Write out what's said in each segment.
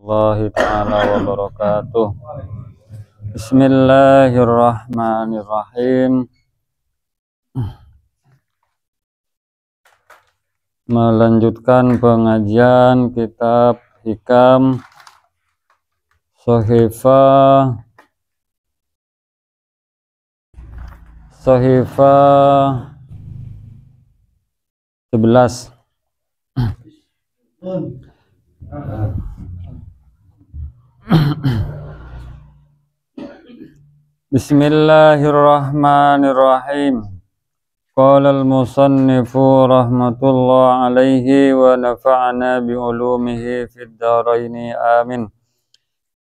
warahmatullahi taala wabarakatuh. Bismillahirrahmanirrahim. Melanjutkan pengajian kitab Hikam Shahifah 11. Bismillahirrahmanirrahim. Qala al-musannifu rahmatullah alaihi wa nafa'ana bi'ulumihi fid dharaini amin.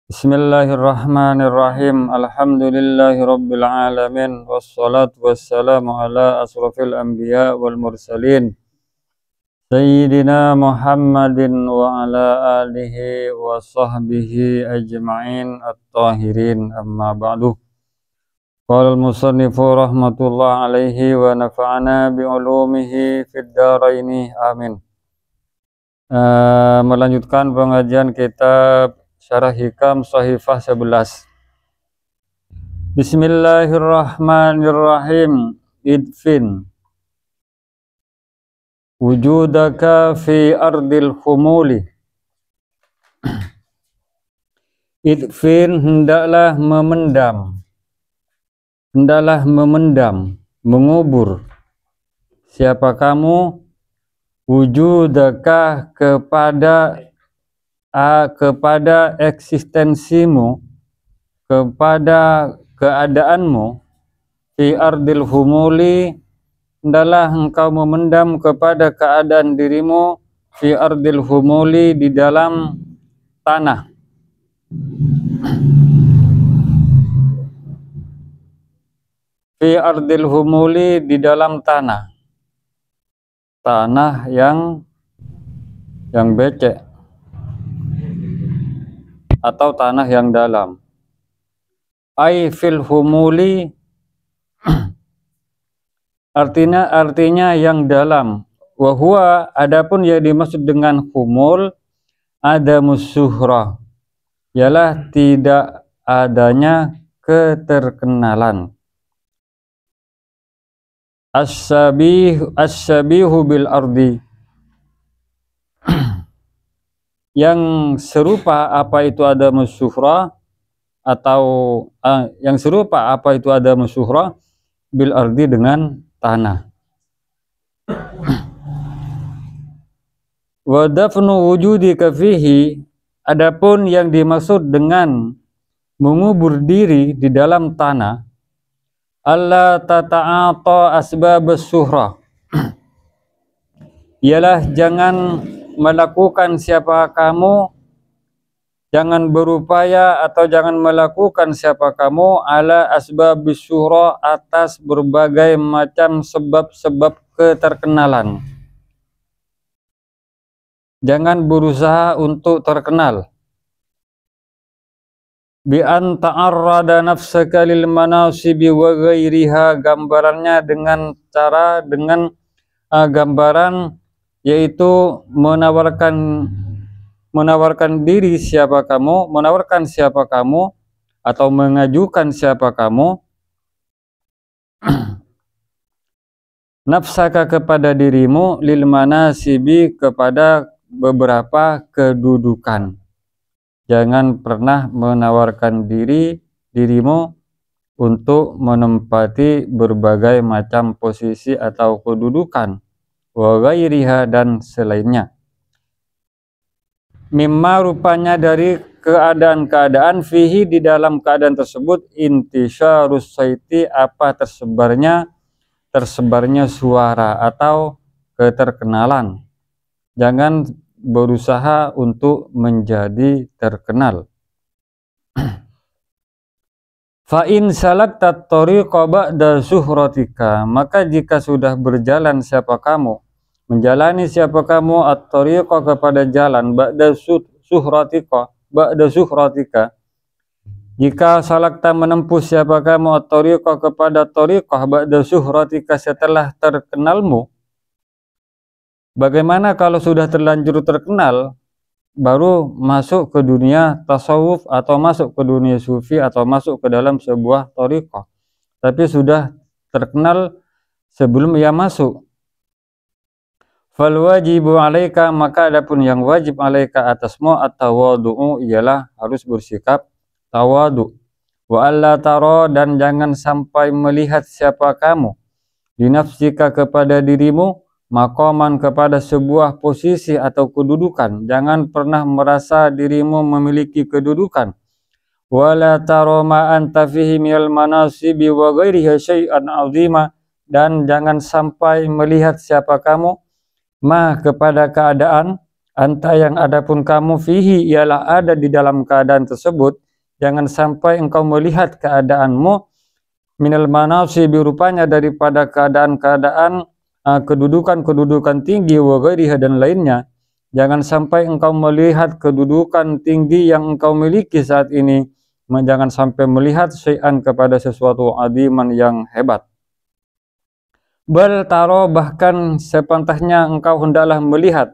Bismillahirrahmanirrahim. Alhamdulillahi rabbil alamin. Wassalatu wassalamu ala asrafil anbiya wal mursalin Sayyidina Muhammadin wa ala alihi wa sahbihi ajma'in at-tahirin, amma ba'du. Qala al-musannifu rahmatullah alaihi wa nafa'ana bi'ulumihi fid dharaini amin. Melanjutkan pengajian kitab Syarah Hikam Shahifah 11. Bismillahirrahmanirrahim. Idfin wujudaka fi ardil humuli. Idfin, hendaklah memendam, mengubur. Siapa kamu? Wujudaka, kepada eksistensimu, kepada keadaanmu. Fi ardil humuli, hendaklah engkau memendam kepada keadaan dirimu. Fi ardil humuli, di dalam tanah. Fi ardil humuli, di dalam tanah. Tanah yang becek atau tanah yang dalam. Ai fil humuli, artinya yang dalam. Wa huwa, adapun yang dimaksud dengan humul, adamus syuhrah, ialah tidak adanya keterkenalan. As-sabihu bil ardi, yang serupa apa itu adamus syuhrah, atau yang serupa apa itu adamus syuhrah, bil ardi, dengan tanah. Wa dafnu wujudika fihi, adapun yang dimaksud dengan mengubur diri di dalam tanah, alla tata'ata asbabus syuhrah, ialah jangan melakukan siapa kamu, jangan berupaya atau jangan melakukan siapa kamu ala asbabus syuhrah, atas berbagai macam sebab-sebab keterkenalan. Jangan berusaha untuk terkenal. Bi an ta'arrada nafsaka lil manasibi wa ghairiha, gambarannya dengan gambaran, yaitu menawarkan diri siapa kamu, menawarkan siapa kamu, atau mengajukan siapa kamu, nafsaka, kepada dirimu, lil manasibi, kepada beberapa kedudukan. Jangan pernah menawarkan dirimu untuk menempati berbagai macam posisi atau kedudukan. Wa ghairiha, dan selainnya. Mimma, rupanya dari keadaan-keadaan, fihi, di dalam keadaan tersebut, intisyarus saiti, apa tersebarnya suara atau keterkenalan. Jangan berusaha untuk menjadi terkenal. Fa in salakta tariqa ba'da syuhratika, maka jika sudah berjalan siapa kamu, menjalani siapa kamu at-tariqa, kepada jalan, ba'da syuhratika, jika salakta menempuh siapa kamu at-tariqa, kepada tariqah, ba'da syuhratika, setelah terkenalmu. Bagaimana kalau sudah terlanjur terkenal? baru masuk ke dunia tasawuf atau masuk ke dunia sufi atau masuk ke dalam sebuah thariqah, tapi sudah terkenal sebelum ia masuk. Fal wajibu alaika, maka adapun yang wajib alaika atasmu at-tawadu'u, ialah harus bersikap tawadu. Wa alla tara, dan jangan sampai melihat siapa kamu, linafsika, kepada dirimu, maqaman, kepada sebuah posisi atau kedudukan. Jangan pernah merasa dirimu memiliki kedudukan. Wala tara ma anta fihi minal manasibi wa ghairiha syai'an 'azima, dan jangan sampai melihat siapa kamu, ma, kepada keadaan, anta, yang adapun kamu, fihi, ialah ada di dalam keadaan tersebut. Jangan sampai engkau melihat keadaanmu, minal manasibi, rupanya daripada keadaan-keadaan kedudukan-kedudukan tinggi, wa ghairiha, dan lainnya. Jangan sampai engkau melihat kedudukan tinggi yang engkau miliki saat ini, jangan sampai melihat syai'an, kepada sesuatu, adiman, yang hebat. Bal taro, bahkan sepantasnya engkau hendaklah melihat,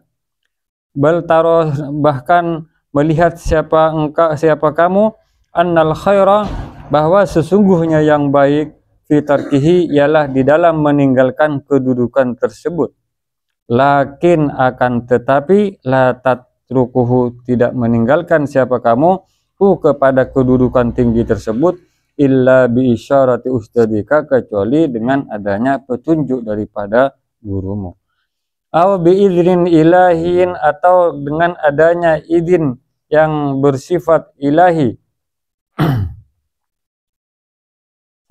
bal taro, bahkan melihat siapa kamu, annal khaira, bahwa sesungguhnya yang baik, fi tarkihi, ialah di dalam meninggalkan kedudukan tersebut. Lakin, akan tetapi, la tatrukuhu, tidak meninggalkan siapa kamu, kepada kedudukan tinggi tersebut, illa bi isyarati ustadika, kecuali dengan adanya petunjuk daripada gurumu. Aw bi idznin ilahin, atau dengan adanya izin yang bersifat ilahi.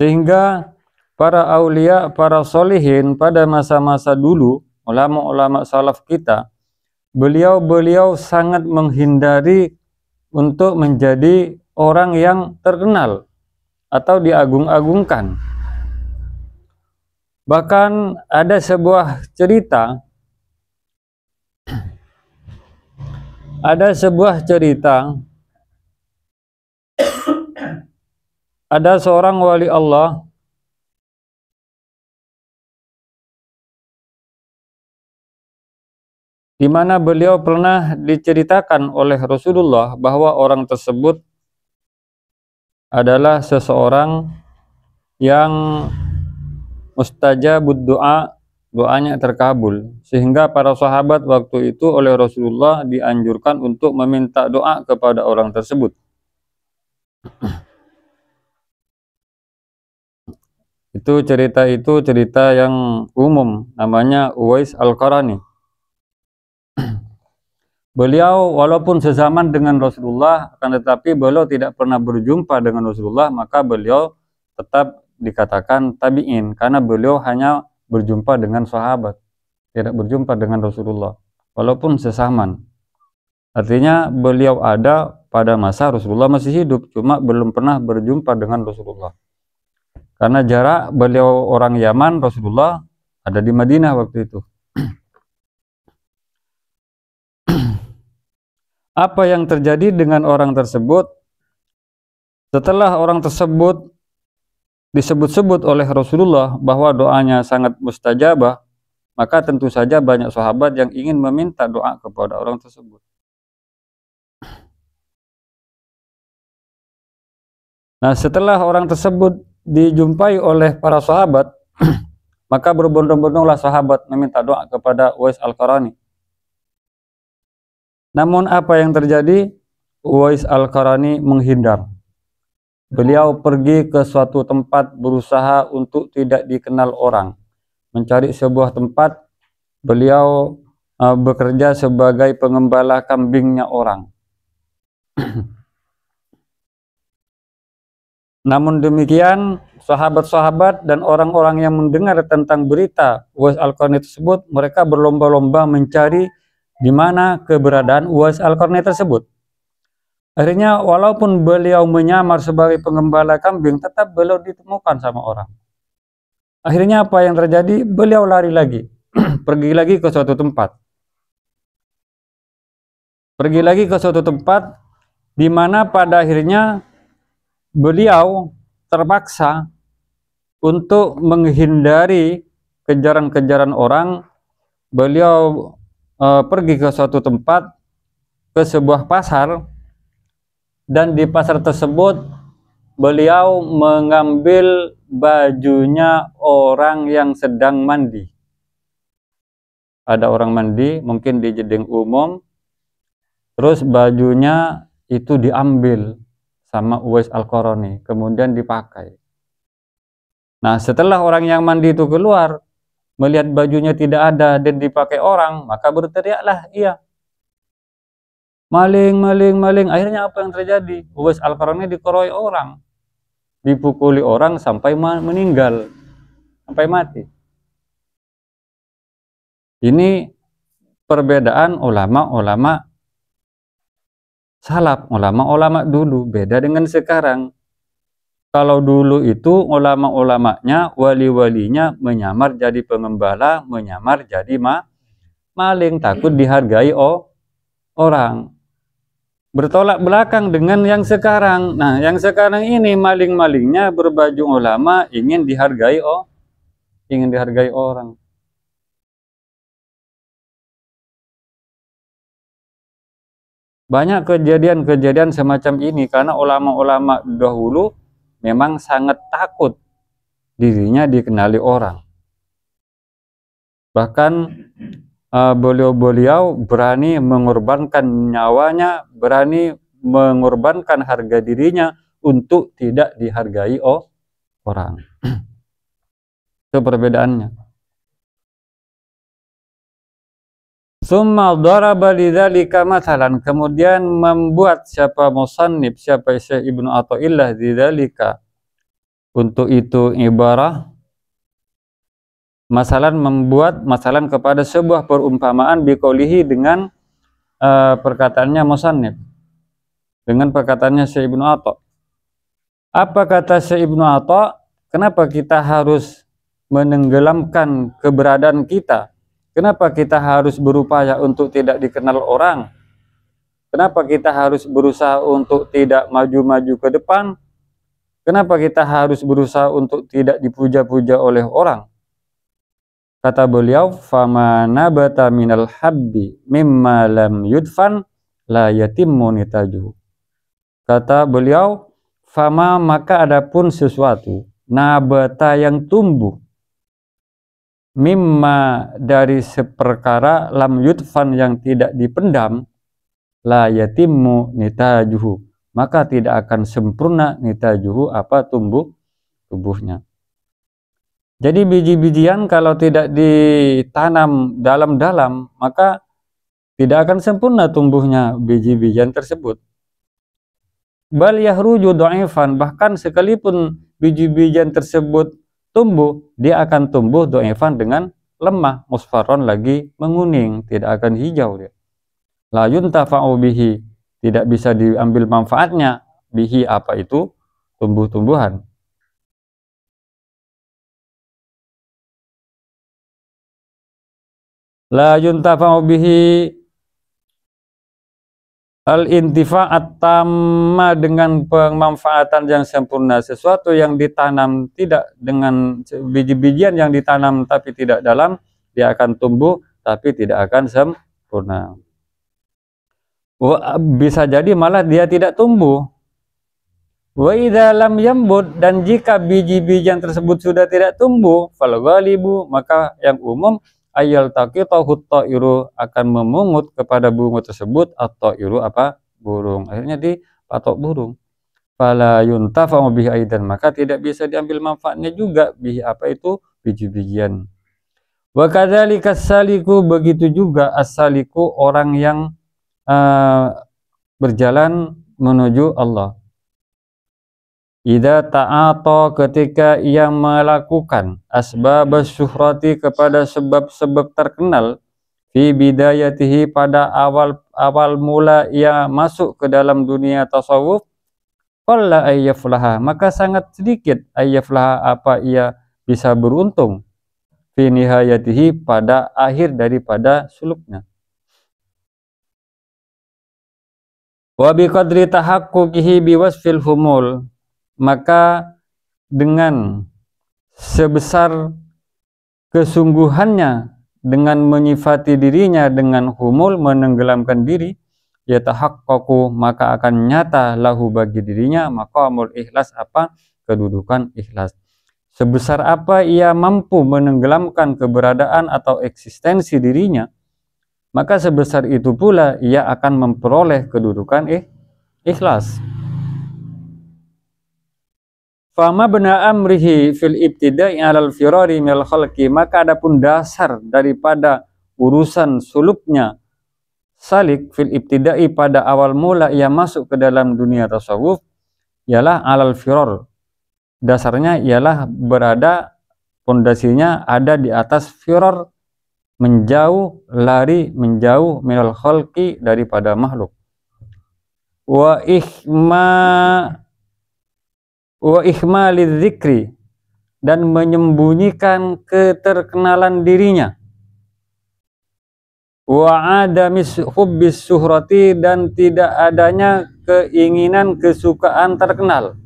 Sehingga para aulia, para solihin pada masa-masa dulu, ulama-ulama salaf kita, beliau sangat menghindari untuk menjadi orang yang terkenal atau diagung-agungkan. Bahkan ada sebuah cerita, ada seorang wali Allah di mana beliau pernah diceritakan oleh Rasulullah bahwa orang tersebut adalah seseorang yang mustajabud doa, doanya terkabul, sehingga para sahabat waktu itu oleh Rasulullah dianjurkan untuk meminta doa kepada orang tersebut. Itu cerita yang umum, namanya Uwais Al-Qarani. Beliau walaupun sezaman dengan Rasulullah, akan tetapi beliau tidak pernah berjumpa dengan Rasulullah, maka beliau tetap dikatakan tabi'in, karena beliau hanya berjumpa dengan sahabat, tidak berjumpa dengan Rasulullah, walaupun sezaman. Artinya beliau ada pada masa Rasulullah masih hidup, cuma belum pernah berjumpa dengan Rasulullah. Karena jarak, beliau orang Yaman, Rasulullah ada di Madinah waktu itu. Apa yang terjadi dengan orang tersebut? Setelah orang tersebut disebut-sebut oleh Rasulullah bahwa doanya sangat mustajabah, maka tentu saja banyak sahabat yang ingin meminta doa kepada orang tersebut. Nah, setelah orang tersebut dijumpai oleh para sahabat, maka berbondong-bondonglah sahabat meminta doa kepada Uwais Al-Qarani. Namun apa yang terjadi? Uwais Al-Qarani menghindar. Beliau pergi ke suatu tempat, berusaha untuk tidak dikenal orang, mencari sebuah tempat. Beliau bekerja sebagai pengembala kambingnya orang. Namun demikian, sahabat-sahabat dan orang-orang yang mendengar tentang berita Uwais Al-Qarani tersebut, mereka berlomba-lomba mencari di mana keberadaan Uwais Al-Qarani tersebut. Akhirnya walaupun beliau menyamar sebagai pengembala kambing, tetap beliau ditemukan sama orang. Akhirnya apa yang terjadi? Beliau lari lagi, pergi lagi ke suatu tempat. Di mana pada akhirnya beliau terpaksa untuk menghindari kejaran-kejaran orang. Beliau pergi ke suatu tempat ke sebuah pasar, dan di pasar tersebut beliau mengambil bajunya orang yang sedang mandi. Ada orang mandi, mungkin di jeding umum, terus bajunya itu diambil sama Uwais Al-Qarani, kemudian dipakai. Nah, setelah orang yang mandi itu keluar, melihat bajunya tidak ada dan dipakai orang, maka berteriaklah ia, maling, maling, maling. Akhirnya apa yang terjadi? Uwais Al-Qarani dikeroyok orang, dipukuli orang sampai meninggal, sampai mati. Ini perbedaan ulama-ulama salaf, ulama-ulama dulu, beda dengan sekarang. Kalau dulu itu ulama-ulamanya, wali-walinya menyamar jadi pengembala, menyamar jadi maling, takut dihargai orang. Bertolak belakang dengan yang sekarang. Nah, yang sekarang ini maling-malingnya berbaju ulama, ingin dihargai orang. Banyak kejadian-kejadian semacam ini karena ulama-ulama dahulu memang sangat takut dirinya dikenali orang. Bahkan beliau berani mengorbankan nyawanya, berani mengorbankan harga dirinya untuk tidak dihargai orang. Itu perbedaannya. Summa daraba lidzalika mathalan, kemudian membuat siapa musannif, siapa Syekh Ibnu Athaillah lidzalika, untuk itu ibarah, masalan membuat masalan kepada sebuah perumpamaan biqaulihi dengan perkataannya musannif, dengan perkataannya Syekh Ibnu Atha. Apa kata Syekh Ibnu Atha? Kenapa kita harus menenggelamkan keberadaan kita? Kenapa kita harus berupaya untuk tidak dikenal orang? Kenapa kita harus berusaha untuk tidak maju-maju ke depan? Kenapa kita harus berusaha untuk tidak dipuja-puja oleh orang? Kata beliau, "Fama nabata minal habbi mimma lam yudfan la yatimmu nitajuhu." Kata beliau, "Fama maka adapun sesuatu nabata yang tumbuh mimma dari seperkara lam yudfan yang tidak dipendam la yatimmu nitajuhu maka tidak akan sempurna nitajuhu apa tubuhnya." Jadi biji-bijian kalau tidak ditanam dalam-dalam maka tidak akan sempurna tumbuhnya biji-bijian tersebut. Bal yahruju dhaifan, bahkan sekalipun biji-bijian tersebut tumbuh, dia akan tumbuh dhaifan dengan lemah, musfarron lagi menguning, tidak akan hijau dia. La yuntafa'u bihi, tidak bisa diambil manfaatnya, bihi apa itu? Tumbuh-tumbuhan. La yuntafa'u bihi al-intifa'at tamma, dengan pemanfaatan yang sempurna. Sesuatu yang ditanam tidak dengan biji-bijian yang ditanam tapi tidak dalam, dia akan tumbuh tapi tidak akan sempurna. Bisa jadi malah dia tidak tumbuh. Wa idza lam yambut, dan jika biji-bijian tersebut sudah tidak tumbuh, fal ghalibu, maka yang umum ayal taqitahu ta'iru, akan memungut kepada bunga tersebut atau iru apa? Burung. Akhirnya dipatok burung. Fala yuntafa'u bihi aidan, maka tidak bisa diambil manfaatnya juga bihi apa itu? Biji-bijian. Wa kadzalika as-saliku, begitu juga as-saliku, orang yang berjalan menuju Allah. Idza ta'ata, ketika ia melakukan asbabus syuhrati, kepada sebab-sebab terkenal, fi bidayatihi, pada awal mula ia masuk ke dalam dunia tasawuf, qalla ayyaflaha, maka sangat sedikit ayyaflaha apa ia bisa beruntung, fi nihayatihi, pada akhir daripada suluknya. Wa biqadri tahaqquqihi biwasfil humul, maka dengan sebesar kesungguhannya dengan menyifati dirinya dengan humul, menenggelamkan diri, yatahaqqaqu, maka akan nyata lahu bagi dirinya maqamul ikhlas, apa kedudukan ikhlas. Sebesar apa ia mampu menenggelamkan keberadaan atau eksistensi dirinya, maka sebesar itu pula ia akan memperoleh kedudukan ikhlas. Fama bena amrihi fil ibtida'i alal firari minal khalqi, maka adapun dasar daripada urusan suluknya salik fil ibtida'i pada awal mula ia masuk ke dalam dunia tasawuf ialah alal firar. Dasarnya ialah berada, pondasinya ada di atas firar, menjauh, lari, menjauh minal khalqi, daripada makhluk. Wa ihmalidzikri, dan menyembunyikan keterkenalan dirinya. Wa adamis hubbis suhrati, dan tidak adanya keinginan kesukaan terkenal.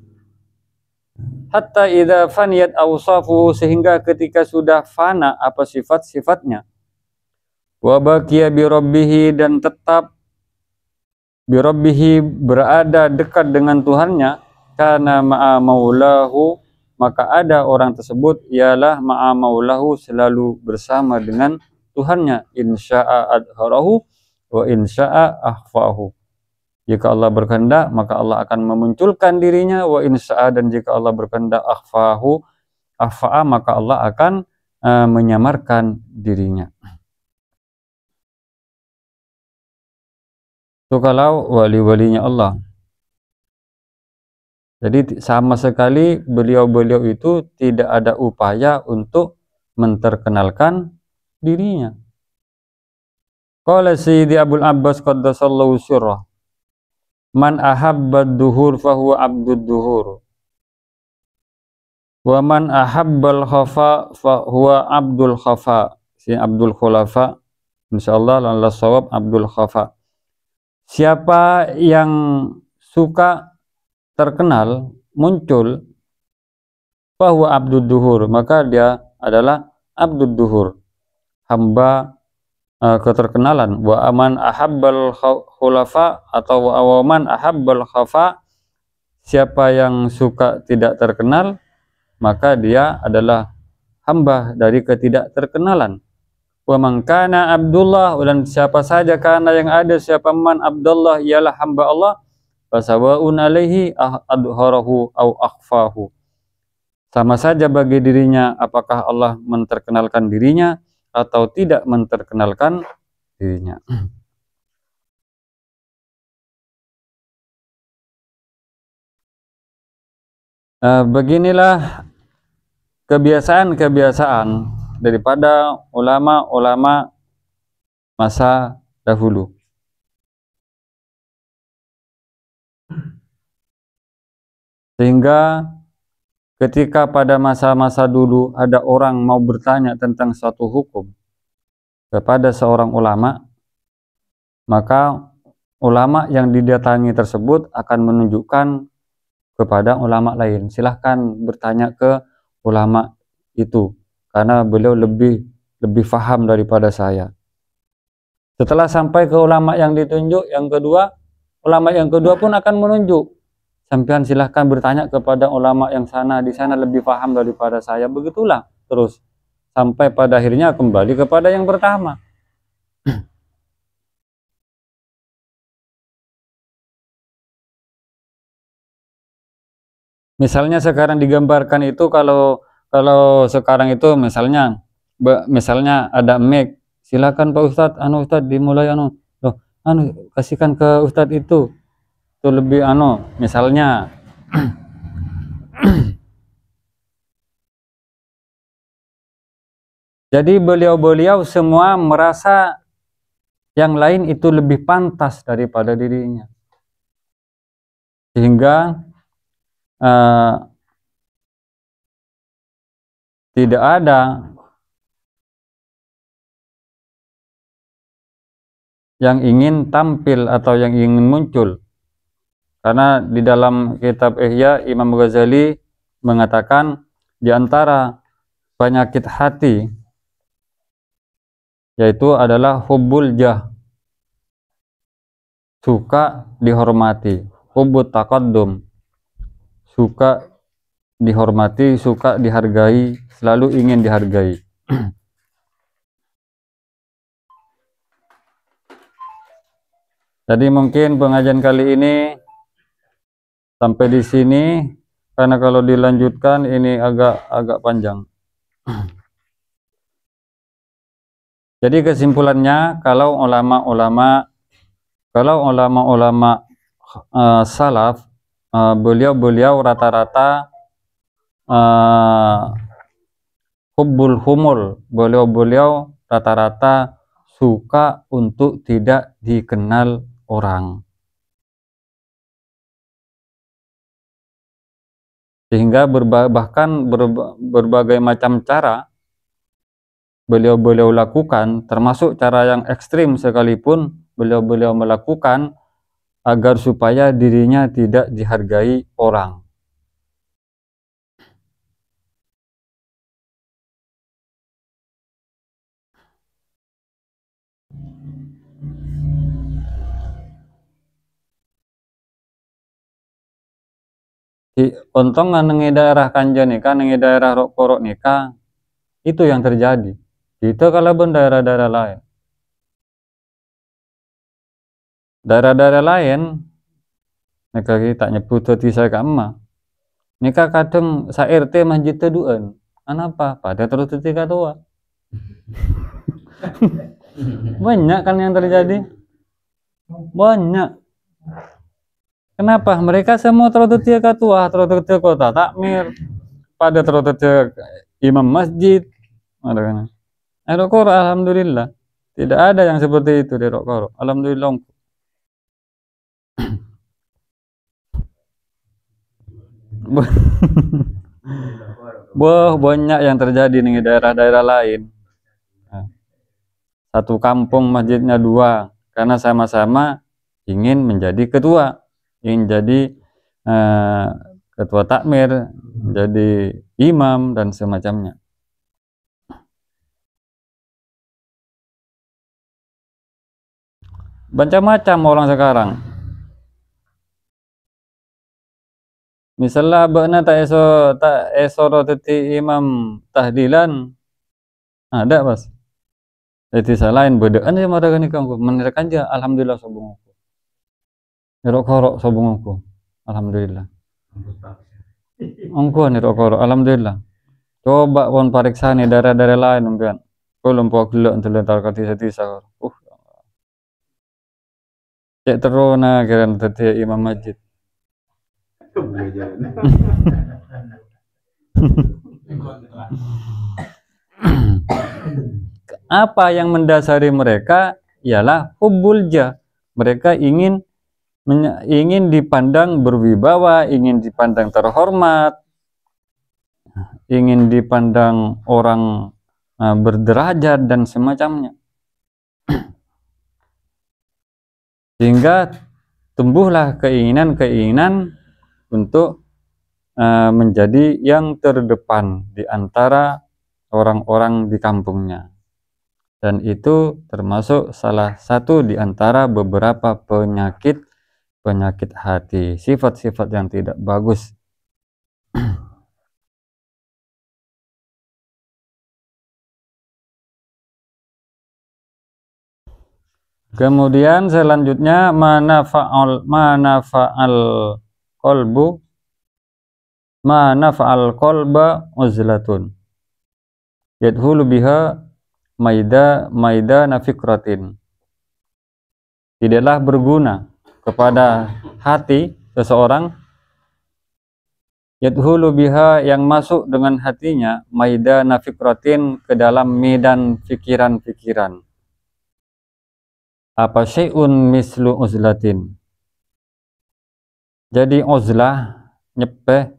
Hatta idza faniyat awsafu, sehingga ketika sudah fana apa sifat-sifatnya. Wa baqiya bi rabbih, dan tetap bi rabbih berada dekat dengan Tuhannya. Kana ma'a maulahu, maka ada orang tersebut ialah ma'a maulahu, selalu bersama dengan Tuhannya. Insya'a adharahu wa insya'a akhfahu. Jika Allah berkehendak maka Allah akan memunculkan dirinya, wa insya'a, dan jika Allah berkehendak akhfa'a, maka Allah akan menyamarkan dirinya. Itu kalau wali-walinya Allah. Jadi sama sekali beliau-beliau itu tidak ada upaya untuk menterkenalkan dirinya. Qala Sayyidi Abul Abbas qaddasallahu sirrah, man ahabbad duhur fahuwa abdud duhur, wa man ahabbal khafa fahuwa abdul khafa. Si Abdul Khulafa, insyaallah lalla shawab Abdul Khafa. Siapa yang suka terkenal, muncul, fahuwa abdud duhur, maka dia adalah abdud duhur, hamba keterkenalan. Wa aman ahabbal khulafa, atau wa awaman ahabbal khafa, siapa yang suka tidak terkenal, maka dia adalah hamba dari ketidakterkenalan. Wa man kana Abdullah, dan siapa saja karena yang ada siapa man Abdullah ialah hamba Allah, fasawaun alaihi adharahu au akhfahu, sama saja bagi dirinya apakah Allah menterkenalkan dirinya atau tidak menterkenalkan dirinya. Beginilah kebiasaan-kebiasaan daripada ulama-ulama masa dahulu. Sehingga ketika pada masa-masa dulu ada orang mau bertanya tentang suatu hukum kepada seorang ulama, maka ulama yang didatangi tersebut akan menunjukkan kepada ulama lain, silahkan bertanya ke ulama itu karena beliau lebih faham daripada saya. Setelah sampai ke ulama yang ditunjuk yang kedua, ulama yang kedua pun akan menunjuk, sampean silahkan bertanya kepada ulama yang sana, di sana lebih paham daripada saya. Begitulah terus sampai pada akhirnya kembali kepada yang pertama. Misalnya sekarang digambarkan itu, kalau sekarang itu misalnya ada mic, silakan Pak Ustadz, Ustadz dimulai loh, kasihkan ke Ustadz itu lebih misalnya. Jadi beliau-beliau semua merasa yang lain itu lebih pantas daripada dirinya, sehingga tidak ada yang ingin tampil atau yang ingin muncul. Karena di dalam kitab Ihya, Imam Ghazali mengatakan di antara penyakit hati yaitu adalah hubbul jah, suka dihormati. Hubbut taqaddum, suka dihormati, suka dihargai, selalu ingin dihargai. Jadi mungkin pengajian kali ini sampai di sini, karena kalau dilanjutkan ini agak panjang. Jadi kesimpulannya, kalau ulama-ulama salaf, beliau rata-rata hubbul humul, beliau rata-rata suka untuk tidak dikenal orang, sehingga bahkan berbagai macam cara beliau lakukan, termasuk cara yang ekstrim sekalipun beliau melakukan agar supaya dirinya tidak dihargai orang. Untung nengi daerah Kanja nikah, nengi daerah Rokporok nikah, itu yang terjadi. Itu kalau daerah-daerah lain. Daerah-daerah lain, nikah kita nyebut hati saya ke emak. Nikah kadang sa RT masjid teduan. Kenapa? Pada terus ketika tua. Banyak kan yang terjadi? Banyak. Kenapa? Mereka semua terotetia ketua, terotetia kota takmir, pada terotetia imam masjid. Rokoro, alhamdulillah. Tidak ada yang seperti itu di Rokoro. Alhamdulillah. Banyak yang terjadi di daerah-daerah lain. Satu kampung masjidnya 2, karena sama-sama ingin menjadi ketua. Ingin jadi ketua takmir, jadi imam dan semacamnya. Macam-macam orang sekarang. Misalnya bakna tak esoro teti imam tahdilan, ada pas. Jadi salahin bedaan sih mereka nih kamu, menerkan aja alhamdulillah sobong. Nirok-korok sobongku, alhamdulillah. Engko nirok-korok, alhamdulillah. Coba pun pariksa nih daerah-daerah lain umpian. Belum pok gelok untuk lentar katisa-tisa. Cek terona kira tadi imam masjid. Apa yang mendasari mereka ialah hubbul jah. Mereka ingin dipandang berwibawa, ingin dipandang terhormat, ingin dipandang orang berderajat dan semacamnya. Sehingga tumbuhlah keinginan untuk menjadi yang terdepan di antara orang-orang di kampungnya. Dan itu termasuk salah satu di antara beberapa penyakit hati, sifat-sifat yang tidak bagus. Kemudian selanjutnya manafa'al qalba uzlatun yadhulu biha maida nafikratin. Tidaklah berguna kepada hati seseorang yadhulu biha, yang masuk dengan hatinya, maida nafikratin, ke dalam medan pikiran-pikiran. Apa syai'un mislu uzlatin. Jadi uzlah, nyepeh,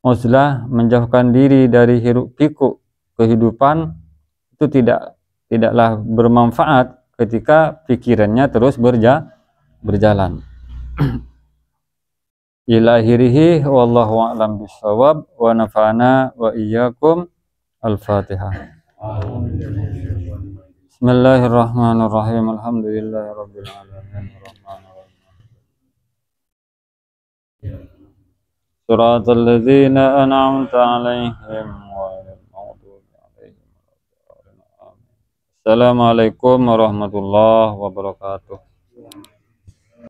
uzlah menjauhkan diri dari hiruk pikuk kehidupan, itu tidaklah bermanfaat ketika pikirannya terus berjalan. Ila akhirih, wallahu a'lam bishawab, wa nafa'ana wa iyyakum. Al-Fatihah. Bismillahirrahmanirrahim. Alhamdulillahirabbil alamin. Shiratal ladzina an'amta 'alaihim ghairil maghdubi 'alaihim waladdallin. Assalamualaikum warahmatullahi wabarakatuh.